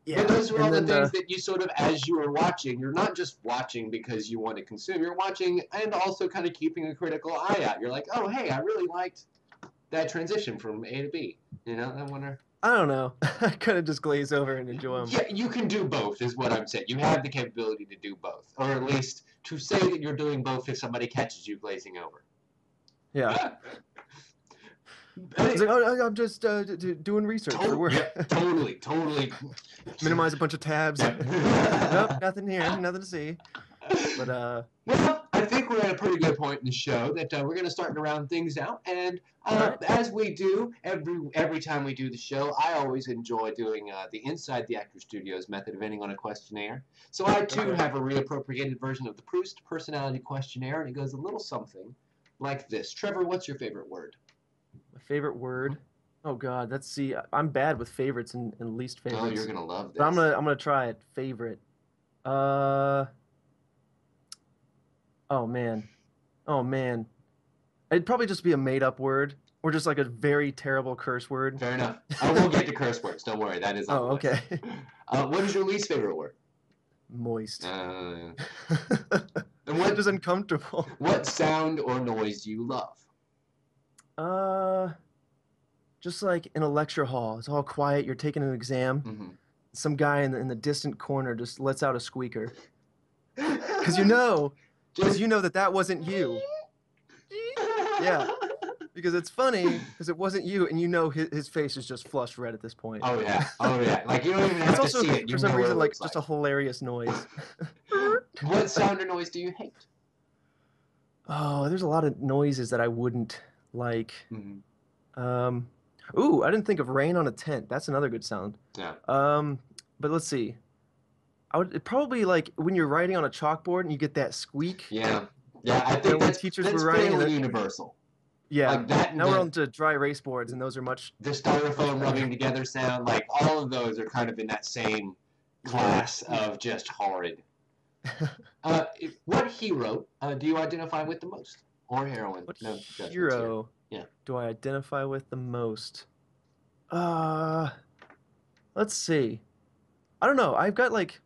Yeah, but those are all the then, things that you sort of, as you are watching, you're not just watching because you want to consume. You're watching and also kind of keeping a critical eye out. You're like, oh, hey, I really liked that transition from A to B. You know, I wonder. I don't know. I kind of just glaze over and enjoy them. Yeah, you can do both, is what I'm saying. You have the capability to do both, or at least to say that you're doing both if somebody catches you glazing over. Yeah. It's like, oh, I'm just doing research for work. Yeah, totally. Minimize a bunch of tabs. Nope, nothing here, nothing to see. But well, I think we're at a pretty good point in the show that we're going to start to round things out. And as we do every time we do the show, I always enjoy doing the Inside the Actor Studios method of ending on a questionnaire. So I too have a reappropriated version of the Proust Personality Questionnaire, and it goes a little something like this. Trevor, what's your favorite word? My favorite word? Oh God, let's see. I'm bad with favorites and least favorites. Oh, you're gonna love this. But I'm gonna try it. Favorite. Oh man. It'd probably just be a made-up word, or just like a very terrible curse word. Fair enough. I will get to curse words. Don't worry. That is. Oh, okay. What is your least favorite word? Moist. And what is uncomfortable? What sound or noise do you love? Just like in a lecture hall, it's all quiet. You're taking an exam. Some guy in the distant corner just lets out a squeaker, because you know that wasn't you. Yeah, because it's funny because it wasn't you, and you know his face is just flushed red at this point. Oh yeah. Like you don't even have to see it. You for some reason like just a hilarious noise. What sound or noise do you hate? Oh, there's a lot of noises that I wouldn't like. Ooh, I didn't think of rain on a tent. That's another good sound. Yeah. But let's see. It probably like when you're writing on a chalkboard and you get that squeak. Yeah. I think when teachers were writing fairly universal. Yeah. Like that. Now we're on to dry erase boards, and those are much. The styrofoam rubbing together sound, like all of those are kind of in that same class of just horrid. What hero do you identify with the most, or heroine? What hero? Yeah. Do I identify with the most? Let's see. I don't know. I've got like.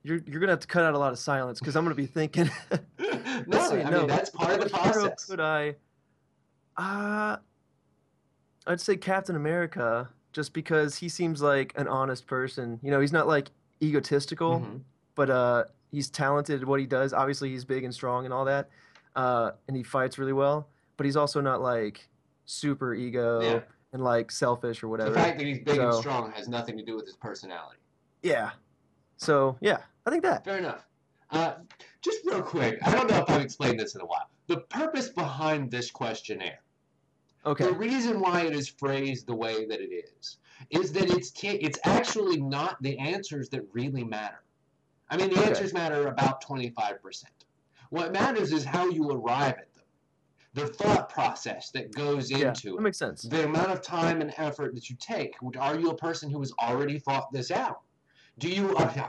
You're gonna have to cut out a lot of silence because I'm gonna be thinking. No, that's part of the process. Hero could I? I'd say Captain America, just because he seems like an honest person. You know, he's not like egotistical, but he's talented at what he does. Obviously, he's big and strong and all that, and he fights really well. But he's also not like super ego and like selfish or whatever. The fact that he's big and strong has nothing to do with his personality. Yeah. So yeah, I think that. Fair enough. Just real quick, I don't know if I've explained this in a while. The purpose behind this questionnaire, the reason why it is phrased the way that it is that it's actually not the answers that really matter. I mean, the answers matter about 25%. What matters is how you arrive at them. The thought process that goes into that makes sense. The amount of time and effort that you take. Are you a person who has already thought this out?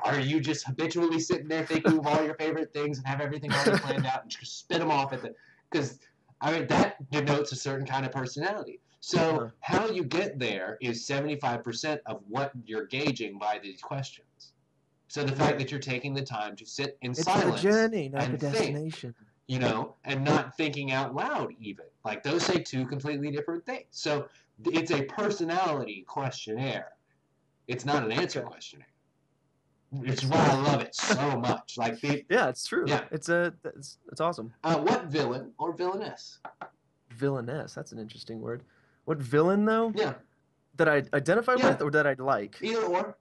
Are you just habitually sitting there thinking of all your favorite things and have everything already planned out and just spit them off at the? Because I mean that denotes a certain kind of personality. So how you get there is 75% of what you're gauging by these questions. So the fact that you're taking the time to sit in silence, it's the journey, not and the destination. Think, you know, and not thinking out loud even. Like those say two completely different things. So it's a personality questionnaire. It's not an answer questionnaire. It's why I love it so much. Like it's true. Yeah, it's awesome. What villain or villainess? Villainess. That's an interesting word. What villain though? Yeah. That I identify with or that I'd like? Either or.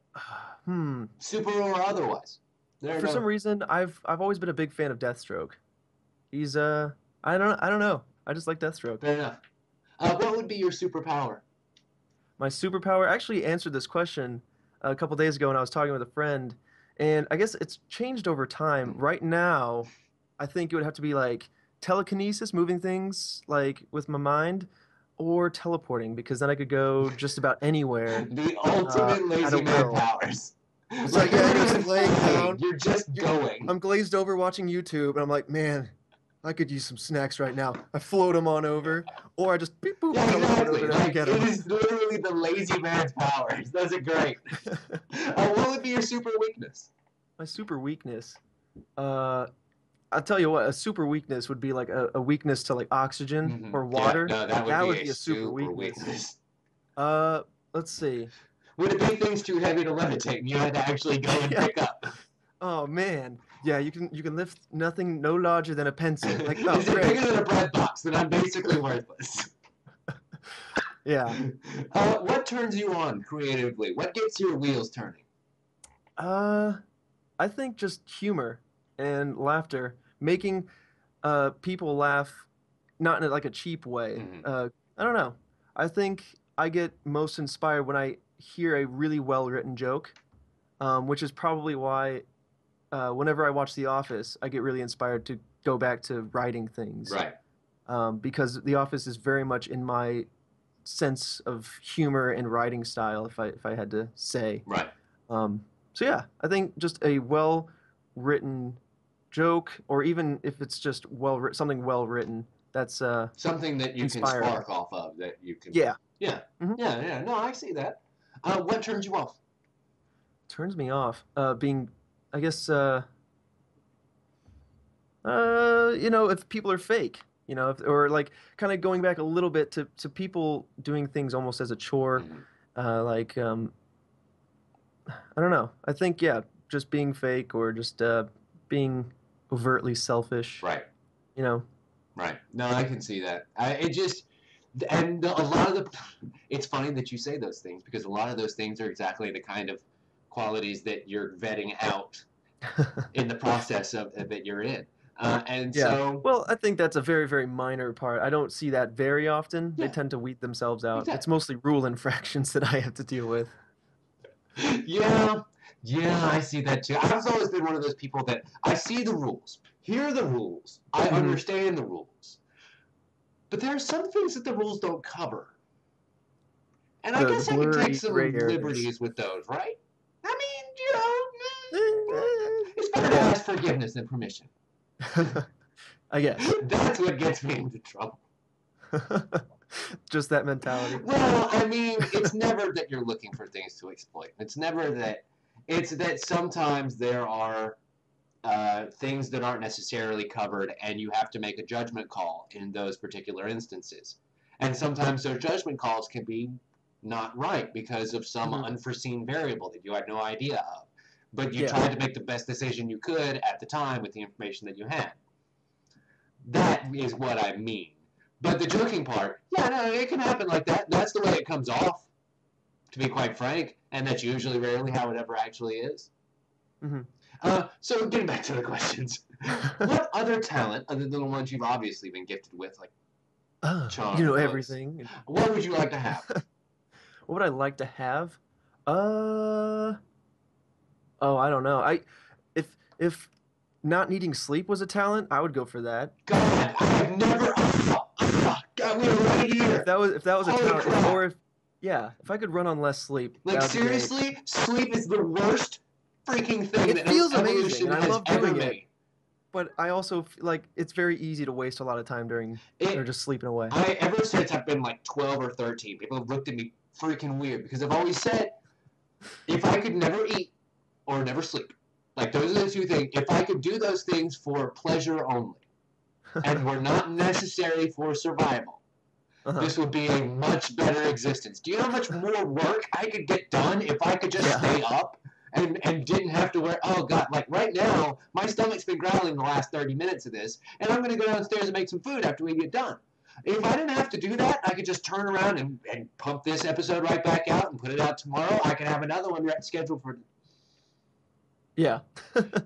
Super or otherwise. For some reason, I've always been a big fan of Deathstroke. He's I don't know. I just like Deathstroke. Fair enough. What would be your superpower? My superpower, I actually answered this question a couple days ago when I was talking with a friend, and I guess it's changed over time. Right now, I think it would have to be like telekinesis, moving things like with my mind, or teleporting, because then I could go just about anywhere. The ultimate lazy man powers. It's like, yeah, you're just laying down. You're just going. I'm glazed over watching YouTube, and I'm like, man, I could use some snacks right now. I float them on over, or I just beep boop. Yeah, exactly. Like, it is literally the lazy man's powers. Those are great. What would be your super weakness? My super weakness. I'll tell you what, a super weakness would be like a weakness to like oxygen or water. Yeah, no, that would be a super weakness. Let's see. Would it be things too heavy to levitate and you had to actually go and pick up? Oh man. Yeah, you can lift nothing no larger than a pencil. Like, oh, Is it bigger than a bread box? Then I'm basically worthless. Yeah. What turns you on creatively? What gets your wheels turning? I think just humor and laughter, making people laugh, not in like a cheap way. I don't know. I think I get most inspired when I hear a really well-written joke, which is probably why whenever I watch The Office, I get really inspired to go back to writing things. Right. Because The Office is very much in my sense of humor and writing style, if I had to say. Right. So yeah, I think just a well-written joke, or even if it's just something well-written, that's something that you inspiring. Can spark off of, that you can. Yeah. Yeah. Yeah. No, I see that. What turns you off? Turns me off. Being, I guess, if people are fake, or like kind of going back a little bit to people doing things almost as a chore, like, I don't know. I think, yeah, just being fake, or just being overtly selfish. Right. Right. No, I can see that. And a lot of it's funny that you say those things, because a lot of those things are exactly the kind of qualities that you're vetting out in the process that you're in. So, well, I think that's a very, very minor part. I don't see that very often. They tend to weed themselves out. Exactly. It's mostly rule infractions that I have to deal with. Yeah, I see that too. I've always been one of those people that I see the rules, hear the rules, I understand the rules, but there are some things that the rules don't cover. And I guess I can take some liberties with those, right? I mean, it's better to ask forgiveness than permission. I guess. That's what gets me into trouble. Just that mentality. Well, I mean, it's never that you're looking for things to exploit. It's never that. It's that sometimes there are things that aren't necessarily covered, and you have to make a judgment call in those particular instances. And sometimes those judgment calls can be not right because of some unforeseen variable that you had no idea of. But you tried to make the best decision you could at the time with the information that you had. That is what I mean. But the joking part, it can happen like that. That's the way it comes off, to be quite frank, and that's usually rarely how it ever actually is. So getting back to the questions, what other talent, other than the ones you've obviously been gifted with, like charm, everything. What would you like to have? What would I like to have? I don't know. If not needing sleep was a talent, I would go for that. God, I have never. God, we're right here. If that was a talent, or if I could run on less sleep. Like seriously, sleep is the worst freaking thing it feels evolution amazing, and I love doing it. But I also like it's very easy to waste a lot of time or just sleeping away. Ever since I've been like 12 or 13, people have looked at me freaking weird because I've always said, if I could never eat or never sleep, like those are the two things. If I could do those things for pleasure only, and were not necessary for survival, this would be a much better existence. Do you know how much more work I could get done if I could just stay up and didn't have to wear, oh God, like right now, my stomach's been growling the last 30 minutes of this, and I'm going to go downstairs and make some food after we get done. If I didn't have to do that, I could just turn around and pump this episode right back out and put it out tomorrow. I could have another one scheduled for. Yeah.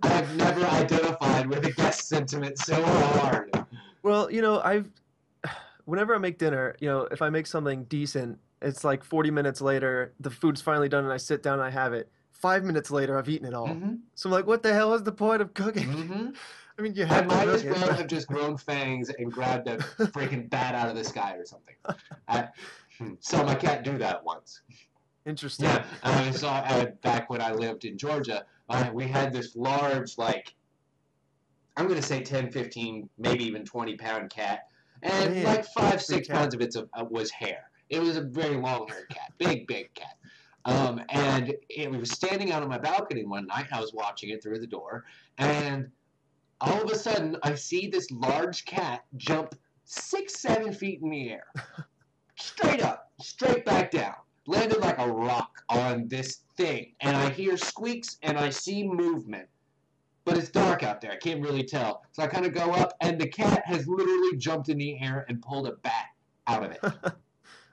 I've never identified with a guest sentiment so hard. Well, whenever I make dinner, if I make something decent, it's like 40 minutes later, the food's finally done, and I sit down and I have it. 5 minutes later, I've eaten it all. Mm-hmm. So I'm like, what the hell is the point of cooking? Mm-hmm. I mean, you have I might to as cook well it. have just grown fangs and grabbed a freaking bat out of the sky or something. I saw my cat do that once. Interesting. Yeah, I saw back when I lived in Georgia, we had this large, I'm going to say 10, 15, maybe even 20-pound cat. And Man, like 5, 6 cat. pounds of it was hair. It was a very long-haired cat, big cat. And it was standing out on my balcony one night. I was watching it through the door, and all of a sudden, I see this large cat jump 6, 7 feet in the air, straight up, straight back down, landed like a rock on this thing, and I hear squeaks and I see movement. But it's dark out there. I can't really tell. So I kind of go up, and the cat has literally jumped in the air and pulled a bat out of it.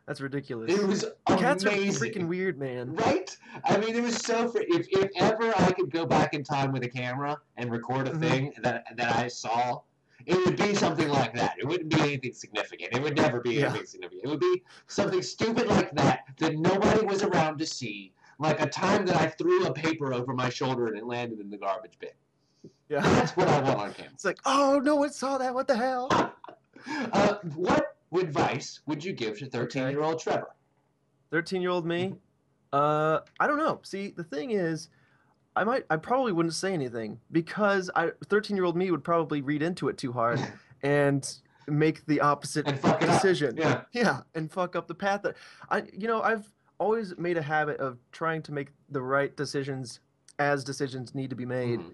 That's ridiculous. It was Cats are amazing. freaking weird, man. Right? I mean, it was so... If ever I could go back in time with a camera and record a thing that I saw, it would be something like that. It wouldn't be anything significant. It would never be anything significant. It would be something stupid like that nobody was around to see, like a time that I threw a paper over my shoulder and it landed in the garbage bin. Yeah. That's what I want on camera. It's like, oh, no one saw that. What the hell? What advice would you give to 13-year-old Trevor? 13-year-old me? I don't know. See, the thing is, I probably wouldn't say anything because 13-year-old me would probably read into it too hard and make the opposite decision. Yeah, and fuck up the path that I've always made a habit of trying to make the right decisions as decisions need to be made. Mm-hmm.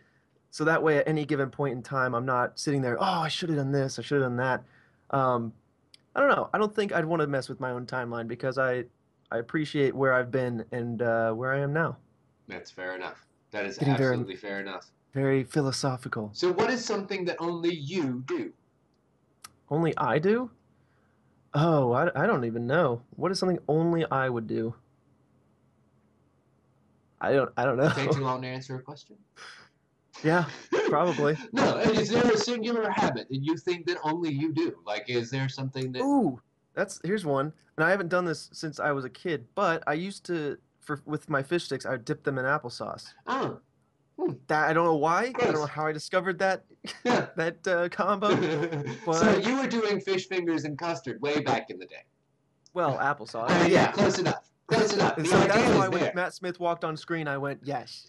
So that way, at any given point in time, I'm not sitting there, oh, I should have done this, I should have done that. I don't know. I don't think I'd want to mess with my own timeline because I appreciate where I've been and where I am now. That's fair enough. That is Getting absolutely fair enough. Very philosophical. So what is something that only you do? Only I do? Oh, I don't even know. What is something only I would do? I don't know. Take too long to answer a question? Yeah, probably. No, is there a singular habit that you think that only you do? Like, is there something that... Ooh, here's one. And I haven't done this since I was a kid, but I used to, with my fish sticks, I would dip them in applesauce. Oh. That, I don't know why. Gross. I don't know how I discovered that combo. But, so you were doing fish fingers and custard way back in the day. Well, applesauce. Yeah, close enough. Close enough. So that's why when Matt Smith walked on screen, I went, yes.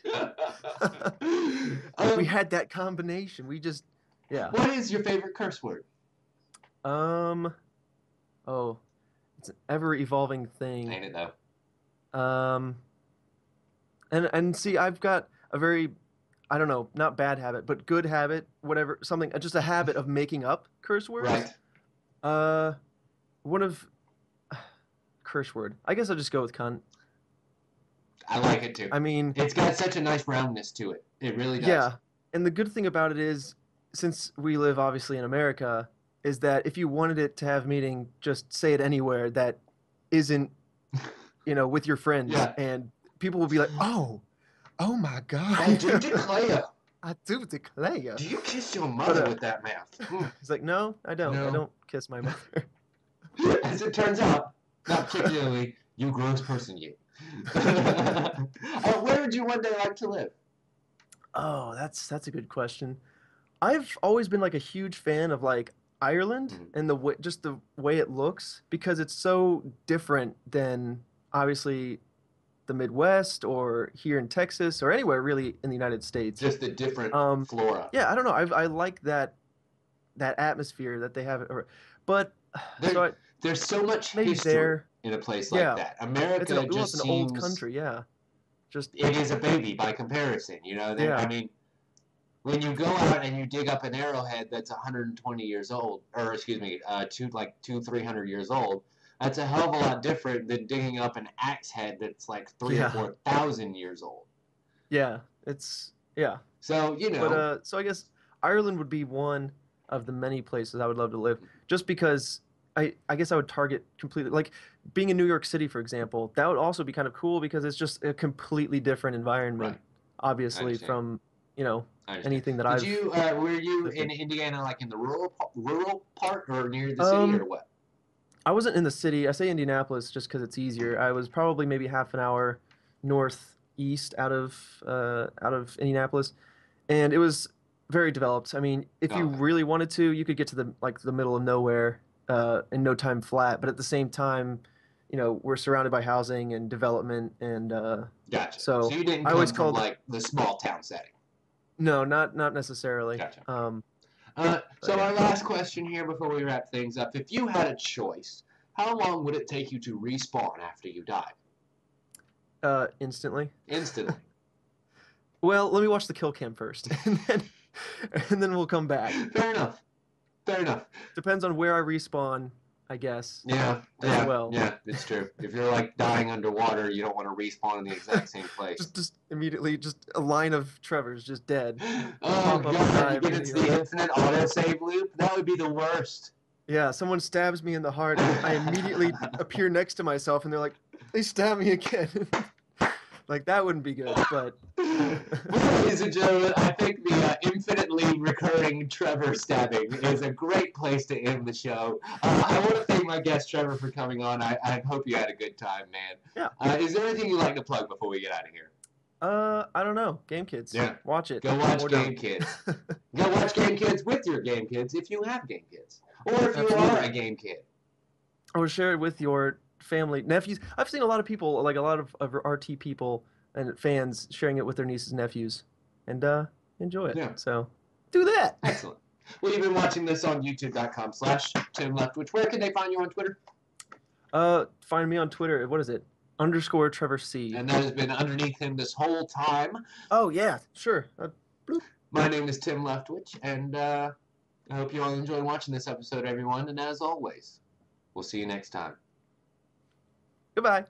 We had that combination. We just, yeah. What is your favorite curse word? Oh, it's an ever-evolving thing. Ain't it though? And see, I've got a very, I don't know, not bad habit, but good habit, whatever, something, just a habit of making up curse words. Right. One of curse word. I guess I'll just go with cunt. I like it too. I mean, it's got such a nice roundness to it. It really does. Yeah. And the good thing about it is, since we live obviously in America, is that if you wanted it to have meaning, just say it anywhere that isn't, with your friends. Yeah. And people will be like, oh my God. I do declare. I do declare. Do you kiss your mother with that mouth? He's like, no, I don't. No. I don't kiss my mother. As it turns out, not particularly, you gross person, you. Where would you one day like to live? Oh, that's a good question. I've always been like a huge fan of like Ireland and the way it looks because it's so different than obviously the Midwest or here in Texas or anywhere really in the United States. Just the different flora. Yeah, I don't know. I like that atmosphere that they have. But there's so much maybe history in a place like that. America it's an old country. Yeah, it is a baby by comparison. I mean, when you go out and you dig up an arrowhead that's 120 years old, or excuse me, 300 years old, that's a hell of a lot different than digging up an axe head that's like 3,000 or 4,000 years old. Yeah, So But so I guess Ireland would be one of the many places I would love to live, just because I guess I would target completely, like being in New York City, for example. That would also be kind of cool because it's just a completely different environment, Right. I obviously, understand. from, you know, I understand. anything that Did I've you were you lived in in. Indiana, like in the rural part or near the city or Um, what? I wasn't in the city. I say Indianapolis just because it's easier. I was probably maybe half an hour northeast out of Indianapolis, and it was very developed. I mean, if Oh, you okay. really wanted to, you could get to the like the middle of nowhere in no time flat. But at the same time, you know, we're surrounded by housing and development, and Gotcha. So so you didn't I always come from called like the small town setting. no, not necessarily. Gotcha. But So yeah. our last question here before we wrap things up: if you had a choice, how long would it take you to respawn after you died? Instantly. Instantly. Well, let me watch the kill cam first, and then we'll come back. Fair enough. Fair enough. Depends on where I respawn, I guess, Yeah, as well. yeah, it's true. If you're like dying underwater, you don't want to respawn in the exact same place. Just immediately, just a line of Trevor's just dead. Oh Pop up and god, die you get into the immediately. infinite autosave loop? That would be the worst. Yeah, someone stabs me in the heart, and I immediately appear next to myself, and they're like, they stab me again. Like, that wouldn't be good, but... Well, ladies and gentlemen, I think the infinitely recurring Trevor stabbing is a great place to end the show. I want to thank my guest Trevor for coming on. I hope you had a good time, man. Yeah. Is there anything you'd like to plug before we get out of here? I don't know. Game Kids. Yeah. Watch it. Go watch Or Game don't. Kids. Go watch Game Kids with your Game Kids if you have Game Kids. Or if you Absolutely. are a Game Kid. Or share it with your family, nephews. I've seen a lot of people, like a lot of RT people and fans sharing it with their nieces and nephews, and enjoy it. Yeah. So do that. Excellent. Well, you've been watching this on youtube.com/Tim Leftwich. Where can they find you on Twitter? Find me on Twitter. What is it? _ Trevor C. And that has been underneath him this whole time. Oh yeah, sure. Bloop. My name is Tim Leftwich, and I hope you all enjoyed watching this episode, everyone. And as always, we'll see you next time. Goodbye.